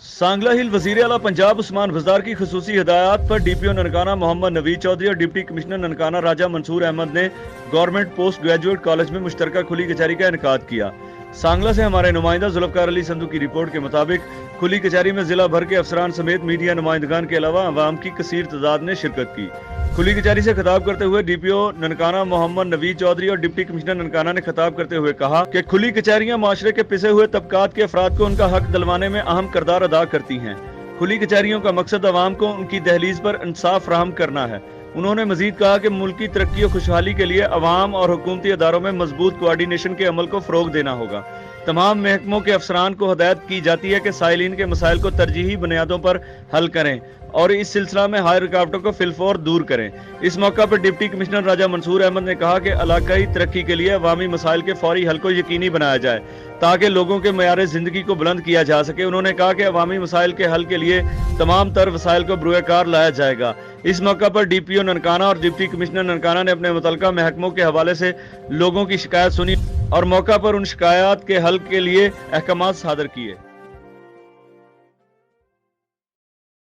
सांगला हिल वजीर आला पंजाब उस्मान बज़दार की खसूसी हिदायत पर डीपीओ ननकाना मोहम्मद नवीद चौधरी और डिप्टी कमिश्नर ननकाना राजा मंसूर अहमद ने गवर्नमेंट पोस्ट ग्रेजुएट कॉलेज में मुश्तरका खुली कचहरी का इनेकाद किया। सांगला से हमारे नुमाइंदा जुल्फकार अली संधू की रिपोर्ट के मुताबिक खुली कचहरी में जिला भर के अफसरान समेत मीडिया नुमाइंदगान के अलावा अवाम की कसीर तादाद ने शिरकत की। खुली कचहरी से खिताब करते हुए डीपीओ ननकाना मोहम्मद नवीद चौधरी और डिप्टी कमिश्नर ननकाना ने खिताब करते हुए कहा कि खुली कचहरियां माशरे के पिसे हुए तबकात के अफराद को उनका हक दिलवाने में अहम किरदार अदा करती हैं। खुली कचहरियों का मकसद अवाम को उनकी दहलीज पर इंसाफ फराहम करना है। उन्होंने मजीद कहा कि मुल्की तरक्की और खुशहाली के लिए अवाम और हुकूमती अदारों में मजबूत कोऑर्डिनेशन के अमल को फरोग देना होगा। तमाम महकमों के अफसरान को हदायत की जाती है कि साइलिन के मसाइल को तरजीही बुनियादों पर हल करें और इस सिलसिला में हाई रुकावटों को फिलफौर दूर करें। इस मौका पर डिप्टी कमिश्नर राजा मंसूर अहमद ने कहा कि इलाकाई तरक्की के लिए अवामी मसाइल के फौरी हल को यकीनी बनाया जाए ताकि लोगों के मयार जिंदगी को बुलंद किया जा सके। उन्होंने कहा कि अवामी मसाइल के हल के लिए तमाम तर वसाइल को बुरुएकार लाया जाएगा। इस मौका पर डीपीओ ननकाना और डिप्टी कमिश्नर ननकाना ने अपने मुतल्लिका महकमों के हवाले से लोगों की शिकायत सुनी और मौका पर उन शिकायत के हल के लिए अहकामात सादर किए।